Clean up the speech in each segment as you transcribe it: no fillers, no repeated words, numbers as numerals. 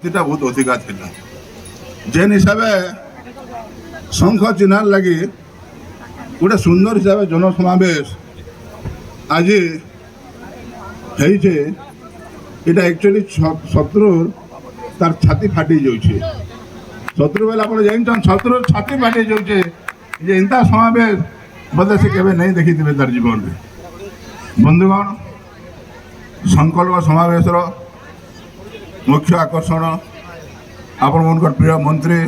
ଶକ୍ତିଟା ବହୁତ ଅଧିକା ଥିଲା। ଯେନ୍ ହିସାବେ ଶଙ୍ଖ ଚିହ୍ନାର ଲାଗି ଗୋଟେ ସୁନ୍ଦର ହିସାବେ ଜନସମାବେଶ ଆଜି ହେଇଛେ, এটা একচুয়ালি শত্রুর তার ছাতি ফাটি যাচ্ছে। শত্রু বেলা আপনার জানিছেন শত্রুর ছাতি ফাটি যাচ্ছে, যে এন্তা সমাবেশ বোধ সে কেবে নাই দেখিথিবে তার জীবনে। বন্ধুগণ, সংকল্প সমাবেশর মুখ্য আকর্ষণ আপনার প্রিয় মন্ত্রী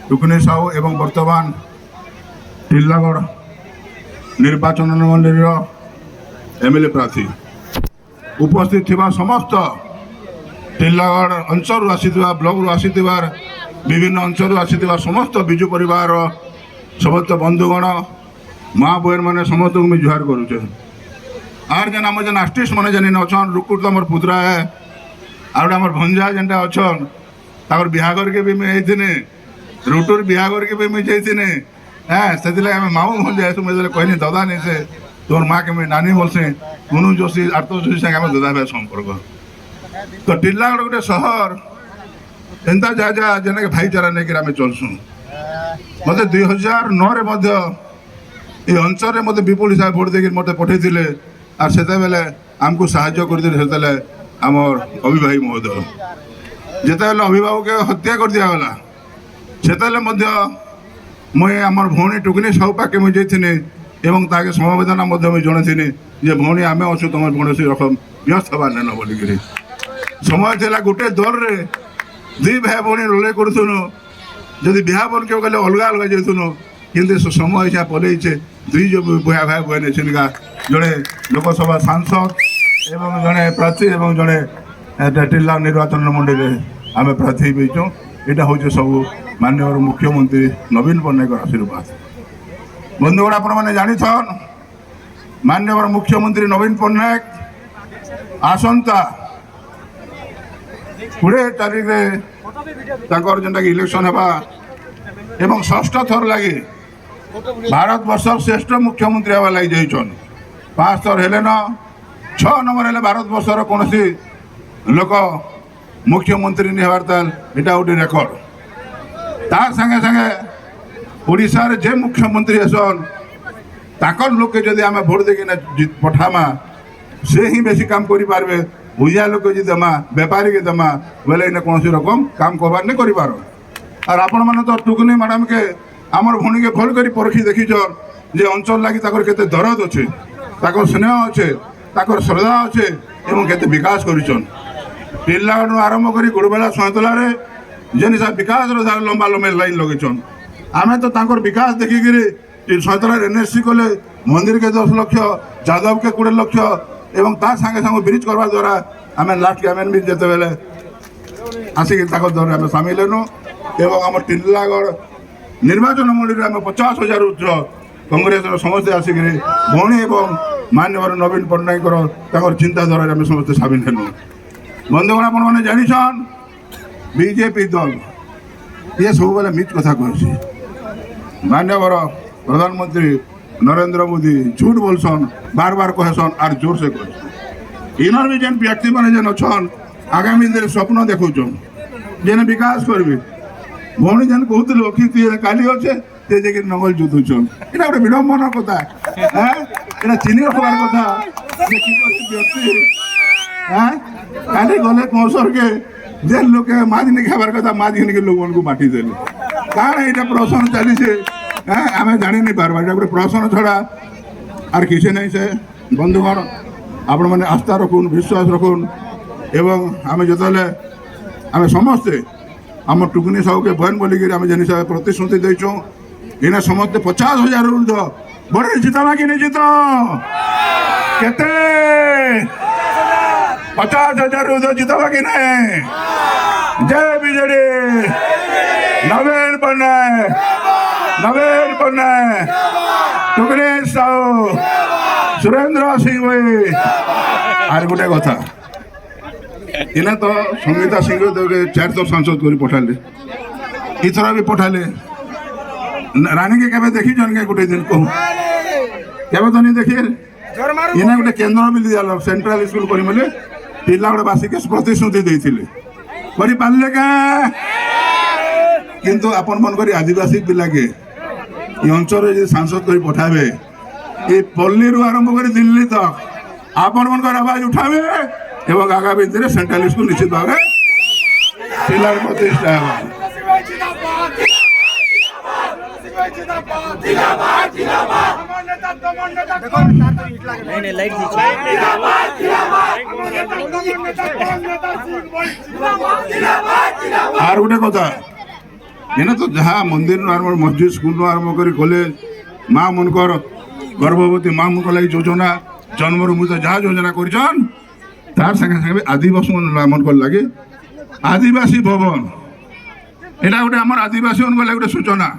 টুকুনি সাহু এবং বর্তমান টিল্লাগড় নির্বাচন মন্ডলীর এমএলএ প্রার্থী উপস্থিত থাকা সমস্ত টিল্লাগড় অঞ্চল আসিথিবা ব্লকରୁ আসিথিবার বিভিন্ন অঞ্চল আসিথিবা সমস্ত বিজু পরিবার সমস্ত বন্ধুগণ মা বহন মানে সমস্ত মুই জুহার করুছে। আর যেন আমার যেন আর্টিস্ট মানে জানি অছন রুকুট আমার পুতরা আর আমার ভঞ্জা যেটা অছন তার বিহাঘরকে বি মুই যাইছিনে, রুটুর বিহাঘরকে বি মুই যাইছিনে। হ্যাঁ, সেদিলে আমি মাও ভঞ্জা আসু মুই যেলে কইনি দাদা নিছে তোর মাকে মুই নানি বলছে কোনো যোশী আর্ত যোশী সাথে আমার দাদা ভাই সম্পর্ক। তো টিল্লাগড় গোটে সহর এন্তা যা যা যেনাকে ভাইচারা নেই আমি চলছু। মতো 2009 মধ্য এই অঞ্চলের মধ্যে বিপুল হিসাবে ভোট দিয়ে মতো পঠাইলে, আর সেতবেলে আমি সাহায্য করে সেতলে আমার অভিভাবী মহোদয় যেতবেলে অভিভাবককে হত্যা করে দিগলা, সেতবেলে মধ্য মুই আমার ভৌণী টুকুনি সাহু পাকে মুই যাইছিনি এবং তাকে সমবেদনা মধ্যে আমি জনাইছিনি যে ভৌণী আমি অছু তোমার কৌশি রকম ব্যস্ত হবার নেন বলিকি। সময় লা গোটে দলরে দুই ভাই ভৌণী লড়াই করুন, যদি বিহা বন কেউ গেলে অলগা অলগা যাইতুন, কিন্তু সময় হিসাব পলাইছে দুই ভাই ভাই বহন এসেগা জনে লোকসভা সাংসদ এবং জনে প্রার্থী এবং জনে টিল্লা নির্বাচন মন্ডলী আমি প্রার্থী হয়েছু। এটা হচ্ছে সবু মাননীয় মুখ্যমন্ত্রী নবীন পট্টনায়কর আশীর্বাদ। বন্ধুগণ, আপনার জানিছন মাননীয় মুখ্যমন্ত্রী নবীন পট্টনায়ক আসন্তা 20 তারিখে তাঁর যেটা ইলেকশন হবা এবং ষষ্ঠ থর লাগে ভারতবর্ষর শ্রেষ্ঠ মুখ্যমন্ত্রী হওয়া লাগি যাইছন। 5 থর হেলে ন 6 নম্বর হেলে ভারতবর্ষর কৌশি লোক মুখ্যমন্ত্রী নি হবার তাল এটা গোটে রেকর্ড। তার সাথে সাথে ওড়িশার যে মুখ্যমন্ত্রী আসন তাকর লোককে যদি আমি ভোট দিয়ে পঠামা সে হি বেশি কাম করে পারবে। বুঝা লোক যদি দেমা বেপারীকে দেমা বলে এনে কৌশি রকম কাম করবার নেই করিপার। আর আপন মানে তো টুকুনি ম্যাডামকে আমার ভৌণীকে ভাল করে পরখি দেখিছন যে অঞ্চল লাগি তাকর কেতে দরদ আছে, তাকর স্নেহ আছে, তাকর শ্রদ্ধা আছে এবং কেতে বিকাশ করিছন। টিল্লাগড় আরম্ভ করি গুড়বেলা সৈতলারে যে হিসাব বিকাশর লম্বা লম্বা লাইন লগাইছন। আমি তো তাঁর বিকাশ দেখিকি সৈতলার এনএসসি কলে মন্দিরকে 10 লক্ষ, যাদবকে 20 লক্ষ এবং তার সাথে সাথে ব্রিজ করবার দ্বারা আমি লাস্ট ক্যামেন বি যেতবেলে আসিকি তাঁর দ্বারা আমি সামিল হেনু এবং আমার টিল্লাগড় নির্বাচন মন্ডলীরে আমি 50,000 উচ্চ কংগ্রেসর সমস্তে আসিকি ভৌণী এবং মাননীয় নবীন পট্টনায়কর তাঁর চিন্তাধারায় আমি সমস্তে সামিল হেনু। বন্ধুগণ, আপনার জানিছন বিজেপি দল ইয়ে সবুলে মিথ কথা কইছে। মাননীয় প্রধানমন্ত্রী নরেন্দ্র মোদী ঝুট বলছন, বারবার কহেছন আর জোরসে কহেছন। ইনর বি যেন ব্যক্তি মানে যেন অছন আগামী দিনে স্বপ্ন দেখুছন যেন বিকাশ করবে। ভৌণী যেন কହୁଥିଲେ অক্ষি তুই কালি অছে সে জায়গায় নঙ্গল জুতুছন। এটা গোটে বিড়ম্বনার কথা। হ্যাঁ, এটা চিনি রখবার কথা যে কি করছে ব্যক্তি। হ্যাঁ, কালি গলে কৌশলকে যে লোকে মাছ নি খাবার কথা মাছ ঘিনিকি লোকମାନଙ୍କୁ বাটি দেলে। কারণ এটা প্রশ্ন চালিছে। হ্যাঁ, আমি জানি পারবা এটা গোটে প্রশ্ন ছড়া আর কিছু নাই। সে বন্ধুগণ, আপনার মানে আস্থা রাখুন, বিশ্বাস রাখুন এবং আমি যেতলে আমি সমস্তে আমার টুকুনি সাহুকে বহন বলিকি আমি যে হিসাবে প্রতিশ্রুতি দিয়েছু এনে সমস্তে 50,000 ঊর্ধ্ব বড় জিতাবা কি নিয়ে জিত কেতে 50,000 ঊর্ধ্ব জিতাবা কি নাই। জয় বিজেডি, নবীন পট্টনায়ক, নবীন পট্টনায়ক, টুকুনি সাহু, সুরেন্দ্র সিং ভাই। আর গোটে কথা এনে তো সঙ্গীতা সিংহ 400 সাংসদ করে পঠালে, ইথর বি পঠালে। রানীকে কেবে দেখিছন কে গোটে দিন কহ কেবে তো নি দেখি। এনে গোটে কেন্দ্র বি দিয়াল সেন্ট্রাল স্কুল করি বলে টিল্লাগড়বাসীকে প্রতিশ্রুতি দিয়েছিলে। କରି ପାରିଲେ କା কিন্তু আপন মন করে আদিবাসী পিলাকে এই অঞ্চলের যে সাংসদ করে পঠাবে এই পল্লীরু আরম্ভ করে দিল্লি তক আপন মনকর আওয়াজ উঠাবে এবং আগামী দিনে সেন্ট্রাল স্কুল নিশ্চিত ভাবে পিলার প্রতিষ্ঠা হবে। আর গোটে কথা এনে তো যাহা মন্দির আরম্ভ মসজিদ স্কুল আরম্ভ করে কলেজ মা মনকর গর্ভবতী মা মনকর লাগি যোজনা জন্মর মৃত যাহা যোজনা করছন তার সাথে সাথে আদিবাসী মনকর লাগে আদিবাসী ভবন এটা গোটে আমার আদিবাসী মনকর লাগে গোটে সূচনা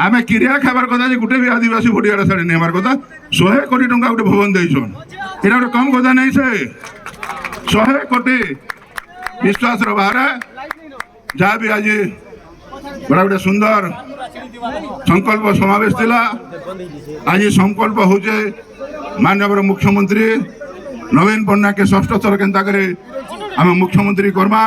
আমি কিরিয়া খাবার কথা যে গোটে বি আদিবাসী ভোটিয়ার ছাড়ি নেবার কথা 100 কোটি টঙ্কা গোটে ভবন দিয়েছন এটা গোটে কম কথা নেই সে 100 কোটি বিশ্বাসর বাহারে যা বি আজ বড় গোটে সুন্দর সংকল্প সমাবেশ লা আজ সংকল্প হচ্ছে মাননীয় মুখ্যমন্ত্রী নবীন পট্টনাক ষষ্ঠ থর কেন্তা করে আমি মুখ্যমন্ত্রী করমা।